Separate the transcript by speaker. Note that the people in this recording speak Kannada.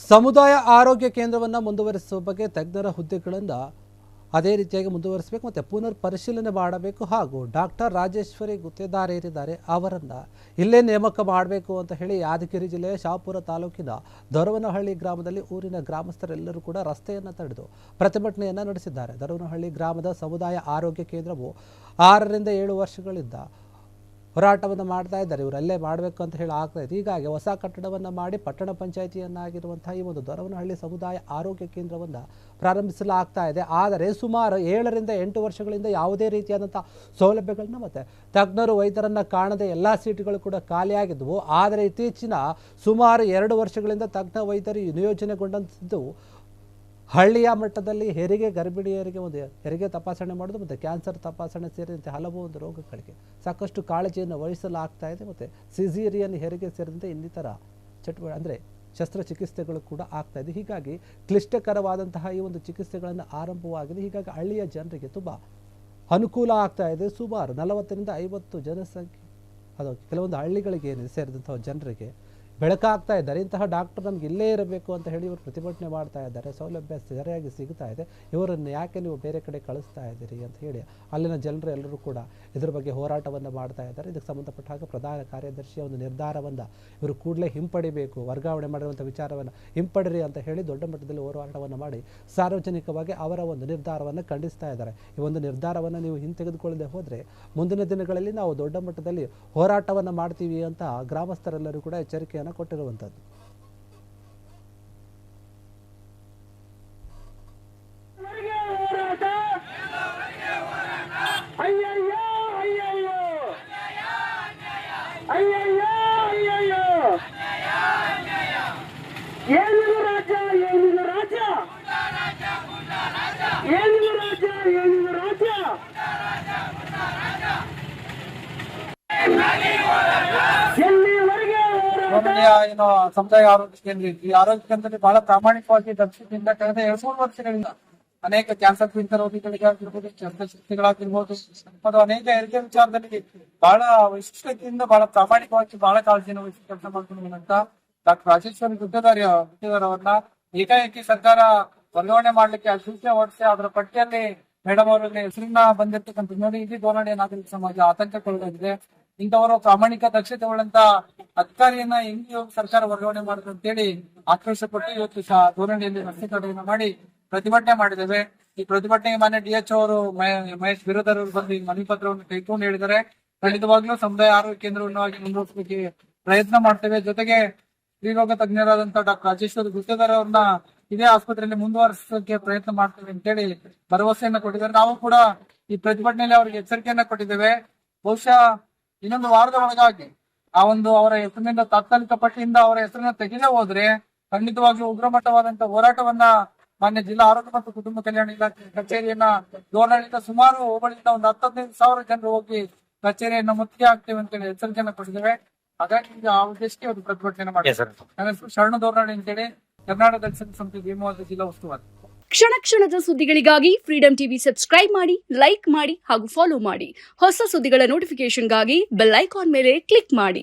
Speaker 1: ಸಮುದಾಯ ಆರೋಗ್ಯ ಕೇಂದ್ರವನ್ನು ಮುಂದುವರಿಸುವ ಬಗ್ಗೆ ತಜ್ಞರ ಹುದ್ದೆಗಳನ್ನು ಅದೇ ರೀತಿಯಾಗಿ ಮುಂದುವರಿಸಬೇಕು ಮತ್ತು ಪುನರ್ ಪರಿಶೀಲನೆ ಮಾಡಬೇಕು ಹಾಗೂ ಡಾಕ್ಟರ್ ರಾಜೇಶ್ವರಿ ಗುತ್ತೇದಾರರಿದ್ದಾರೆ ಅವರನ್ನು ಇಲ್ಲೇ ನೇಮಕ ಮಾಡಬೇಕು ಅಂತ ಹೇಳಿ ಯಾದಗಿರಿ ಜಿಲ್ಲೆಯ ಶಾಪುರ ತಾಲೂಕಿನ ದೊರವನಹಳ್ಳಿ ಗ್ರಾಮದಲ್ಲಿ ಊರಿನ ಗ್ರಾಮಸ್ಥರೆಲ್ಲರೂ ಕೂಡ ರಸ್ತೆಯನ್ನು ತಡೆದು ಪ್ರತಿಭಟನೆಯನ್ನು ನಡೆಸಿದ್ದಾರೆ. ದೊರವನಹಳ್ಳಿ ಗ್ರಾಮದ ಸಮುದಾಯ ಆರೋಗ್ಯ ಕೇಂದ್ರವು 6 ರಿಂದ 7 ವರ್ಷಗಳಿಂದ ಹೋರಾಟವನ್ನು ಮಾಡ್ತಾ ಇದ್ದಾರೆ. ಇವರು ಅಲ್ಲೇ ಮಾಡಬೇಕು ಅಂತ ಹೇಳಿ ಆಗ್ತಾ ಇದೆ. ಹೀಗಾಗಿ ಹೊಸ ಕಟ್ಟಡವನ್ನು ಮಾಡಿ ಪಟ್ಟಣ ಪಂಚಾಯಿತಿಯನ್ನಾಗಿರುವಂತಹ ಈ ಒಂದು ದೊರವನಹಳ್ಳಿ ಸಮುದಾಯ ಆರೋಗ್ಯ ಕೇಂದ್ರವನ್ನು ಪ್ರಾರಂಭಿಸಲಾಗ್ತಾ ಇದೆ. ಆದರೆ ಸುಮಾರು 7 ರಿಂದ 8 ವರ್ಷಗಳಿಂದ ಯಾವುದೇ ರೀತಿಯಾದಂಥ ಸೌಲಭ್ಯಗಳನ್ನ ಮತ್ತು ತಜ್ಞರು ವೈದ್ಯರನ್ನು ಕಾಣದೆ ಎಲ್ಲ ಸೀಟುಗಳು ಕೂಡ ಖಾಲಿಯಾಗಿದ್ದವು. ಆದರೆ ಇತ್ತೀಚಿನ ಸುಮಾರು 2 ವರ್ಷಗಳಿಂದ ತಜ್ಞ ವೈದ್ಯರು ನಿಯೋಜನೆಗೊಂಡಂಥದ್ದು ಹಳ್ಳಿಯ ಮಟ್ಟದಲ್ಲಿ ಹೆರಿಗೆ ಗರ್ಭಿಣಿಯರಿಗೆ ಒಂದು ಹೆರಿಗೆ ತಪಾಸಣೆ ಮಾಡೋದು ಮತ್ತು ಕ್ಯಾನ್ಸರ್ ತಪಾಸಣೆ ಸೇರಿದಂತೆ ಹಲವು ಒಂದು ರೋಗಗಳಿಗೆ ಸಾಕಷ್ಟು ಕಾಳಜಿಯನ್ನು ವಹಿಸಲಾಗ್ತಾ ಇದೆ. ಮತ್ತು ಸಿಸೇರಿಯನ್ ಹೆರಿಗೆ ಸೇರಿದಂತೆ ಇನ್ನಿತರ ಅಂದರೆ ಶಸ್ತ್ರಚಿಕಿತ್ಸೆಗಳು ಕೂಡ ಆಗ್ತಾ ಇದೆ. ಹೀಗಾಗಿ ಕ್ಲಿಷ್ಟಕರವಾದಂತಹ ಈ ಒಂದು ಚಿಕಿತ್ಸೆಗಳನ್ನು ಆರಂಭವಾಗಿದೆ. ಹೀಗಾಗಿ ಹಳ್ಳಿಯ ಜನರಿಗೆ ತುಂಬ ಅನುಕೂಲ ಆಗ್ತಾ ಇದೆ. ಸುಮಾರು 40 ರಿಂದ 50 ಜನಸಂಖ್ಯೆ ಅದು ಕೆಲವೊಂದು ಹಳ್ಳಿಗಳಿಗೆ ಏನಿದೆ ಸೇರಿದಂತಹ ಜನರಿಗೆ ಬೆಳಕಾಗ್ತಾ ಇದ್ದಾರೆ. ಇಂತಹ ಡಾಕ್ಟರ್ ನಮ್ಗೆ ಇಲ್ಲೇ ಇರಬೇಕು ಅಂತ ಹೇಳಿ ಇವರು ಪ್ರತಿಭಟನೆ ಮಾಡ್ತಾ ಇದ್ದಾರೆ. ಸೌಲಭ್ಯ ಸರಿಯಾಗಿ ಸಿಗ್ತಾ ಇದೆ, ಇವರನ್ನು ಯಾಕೆ ನೀವು ಬೇರೆ ಕಡೆ ಕಳಿಸ್ತಾ ಇದ್ದೀರಿ ಅಂತ ಹೇಳಿ ಅಲ್ಲಿನ ಜನರು ಎಲ್ಲರೂ ಕೂಡ ಇದ್ರ ಬಗ್ಗೆ ಹೋರಾಟವನ್ನು ಮಾಡ್ತಾ ಇದ್ದಾರೆ. ಇದಕ್ಕೆ ಸಂಬಂಧಪಟ್ಟ ಹಾಗೆ ಪ್ರಧಾನ ಕಾರ್ಯದರ್ಶಿಯ ಒಂದು ನಿರ್ಧಾರವನ್ನು ಇವರು ಕೂಡಲೇ ಹಿಂಪಡಿಬೇಕು, ವರ್ಗಾವಣೆ ಮಾಡಿರುವಂಥ ವಿಚಾರವನ್ನು ಹಿಂಪಡಿರಿ ಅಂತ ಹೇಳಿ ದೊಡ್ಡ ಮಟ್ಟದಲ್ಲಿ ಹೋರಾಟವನ್ನು ಮಾಡಿ ಸಾರ್ವಜನಿಕವಾಗಿ ಅವರ ಒಂದು ನಿರ್ಧಾರವನ್ನು ಖಂಡಿಸ್ತಾ ಇದ್ದಾರೆ. ಈ ಒಂದು ನಿರ್ಧಾರವನ್ನು ನೀವು ಹಿಂತೆಗೆದುಕೊಳ್ಳದೆ ಹೋದರೆ ಮುಂದಿನ ದಿನಗಳಲ್ಲಿ ನಾವು ದೊಡ್ಡ ಮಟ್ಟದಲ್ಲಿ ಹೋರಾಟವನ್ನು ಮಾಡ್ತೀವಿ ಅಂತ ಗ್ರಾಮಸ್ಥರೆಲ್ಲರೂ ಕೂಡ ಎಚ್ಚರಿಕೆಯನ್ನು ಕೊಟ್ಟಿರುವಂತದ್ದು.
Speaker 2: ಏನು ಸಮುದಾಯ ಆರೋಗ್ಯ ಕೇಂದ್ರ ಈ ಆರೋಗ್ಯ ಕೇಂದ್ರದಲ್ಲಿ ಬಹಳ ಪ್ರಾಮಾಣಿಕವಾಗಿ ದಕ್ಷತೆಯಿಂದ ಕಳೆದ 2-3 ವರ್ಷಗಳಿಂದ ಅನೇಕ ಕ್ಯಾನ್ಸರ್ ಪೀಡಿತ ರೋಗಿಗಳಿಗಾಗಿರ್ಬೋದು, ಶಸ್ತ್ರಚಿಕಿತ್ಸೆಗಳಾಗಿರ್ಬೋದು, ಮತ್ತು ಅನೇಕ ಹೆರಿಗೆ ವಿಚಾರದಲ್ಲಿ ಬಹಳ ವಿಶಿಷ್ಟತೆಯಿಂದ ಬಹಳ ಪ್ರಾಮಾಣಿಕವಾಗಿ ಬಹಳ ಕಾಳಜಿಯನ್ನು ವಹಿಸಿ ಕೆಲಸ ಮಾಡ್ಕೊಂಡಂತ ಡಾಕ್ಟರ್ ರಾಜೇಶ್ವರಿ ಗುತ್ತೇದಾರವರನ್ನ ಏಕಾಏಕಿ ಸರ್ಕಾರ ವರ್ಗಾವಣೆ ಮಾಡ್ಲಿಕ್ಕೆ ಸೂಚನೆ ಹೊರಡಿಸಿ ಅದರ ಪಟ್ಟಿಯಲ್ಲಿ ಮೇಡಮ್ ಅವರಲ್ಲಿ ಹೆಸರನ್ನ ಬಂದಿರ್ತಕ್ಕಂಥ ನೋಡಿ ಇಡೀ ದೋರಣೆ ನಾಗರಿಕ ಸಮಾಜ ಆತಂಕಕ್ಕೊಳಗಾಗಿದೆ. ಇಂಥವರು ಪ್ರಾಮಾಣಿಕ ದಕ್ಷತೆ ಉಳ್ಳಂತ ಅಧಿಕಾರಿಯನ್ನ ಹೆಂಗೆ ಸರ್ಕಾರ ವರ್ಗಾವಣೆ ಮಾಡುತ್ತೆ ಅಂತೇಳಿ ಆಕ್ರೋಶಪಟ್ಟು ಇವತ್ತು ಧೋರಣೆಯಲ್ಲಿ ರಸ್ತೆ ತಡೆಯನ್ನು ಮಾಡಿ ಪ್ರತಿಭಟನೆ ಮಾಡಿದ್ದೇವೆ. ಈ ಪ್ರತಿಭಟನೆಗೆ ಮಾನ್ಯ DHO ಅವರು ಮಹೇಶ್ ಬಿರಾದರ್ ಅವರು ಬಂದು ಈ ಮನವಿ ಪತ್ರವನ್ನು ಕೈಕೊಂಡು ಹೇಳಿದ್ದಾರೆ. ಖಂಡಿತವಾಗ್ಲೂ ಸಮುದಾಯ ಆರೋಗ್ಯ ಕೇಂದ್ರವನ್ನು ಮುಂದುವರಿಸಲಿಕ್ಕೆ ಪ್ರಯತ್ನ ಮಾಡ್ತೇವೆ. ಜೊತೆಗೆ ಸ್ತ್ರೀರೋಗ ತಜ್ಞರಾದಂತಹ ಡಾಕ್ಟರ್ ರಾಜೇಶ್ವರಿ ಗುತ್ತೇದಾರ್ ಅವ್ರನ್ನ ಇದೇ ಆಸ್ಪತ್ರೆಯಲ್ಲಿ ಮುಂದುವರಿಸಲಿಕ್ಕೆ ಪ್ರಯತ್ನ ಮಾಡ್ತೇವೆ ಅಂತೇಳಿ ಭರವಸೆಯನ್ನ ಕೊಟ್ಟಿದ್ದಾರೆ. ನಾವು ಕೂಡ ಈ ಪ್ರತಿಭಟನೆಯಲ್ಲಿ ಅವರಿಗೆ ಎಚ್ಚರಿಕೆಯನ್ನ ಕೊಟ್ಟಿದ್ದೇವೆ. ಬಹುಶಃ ಇನ್ನೊಂದು ವಾರದ ಒಳಗಾಗಿ ಆ ಒಂದು ಅವರ ಹೆಸರಿನಿಂದ ತಾತ್ಕಾಲಿಕ ಪಟ್ಟಿಯಿಂದ ಅವರ ಹೆಸರನ್ನ ತೆಗೆದೇ ಹೋದ್ರೆ ಖಂಡಿತವಾಗಿಯೂ ಉಗ್ರಮಟ್ಟವಾದಂತಹ ಹೋರಾಟವನ್ನ ಮಾನ್ಯ ಜಿಲ್ಲಾ ಆರೋಗ್ಯ ಮತ್ತು ಕುಟುಂಬ ಕಲ್ಯಾಣ ಇಲಾಖೆ ಕಚೇರಿಯನ್ನ ಧೋರಣೆಯಿಂದ ಸುಮಾರು ಹೋಬಳಿಯಿಂದ ಒಂದು 10-15 ಜನರು ಹೋಗಿ ಕಚೇರಿಯನ್ನ ಮುತ್ತಿಗೆ ಹಾಕ್ತೇವೆ ಅಂತೇಳಿ ಎಚ್ಚರಿಕೆಯನ್ನ ಕೊಟ್ಟಿದ್ದೇವೆ. ಹಾಗಾಗಿ ಆ ಉದ್ದೇಶಕ್ಕೆ ಒಂದು ಪ್ರತಿಭಟನೆ ಮಾಡಿದ್ದಾರೆ. ನನ್ನ ಹೆಸರು ಶರಣ ಧೋರಣೆ ಅಂತೇಳಿ ಕರ್ನಾಟಕ ದಲಿತ ಸಮಿತಿ ಭೀಮವಾದ ಜಿಲ್ಲಾ ಉಸ್ತುವಾರಿ.
Speaker 3: ಕ್ಷಣ ಕ್ಷಣದ ಸುದ್ದಿಗಳಿಗಾಗಿ ಫ್ರೀಡಂ ಟಿವಿ ಸಬ್ಸ್ಕ್ರೈಬ್ ಮಾಡಿ, ಲೈಕ್ ಮಾಡಿ ಹಾಗೂ ಫಾಲೋ ಮಾಡಿ. ಹೊಸ ಸುದ್ದಿಗಳ ನೋಟಿಫಿಕೇಶನ್ಗಾಗಿ ಬೆಲ್ ಐಕಾನ್ ಮೇಲೆ ಕ್ಲಿಕ್ ಮಾಡಿ.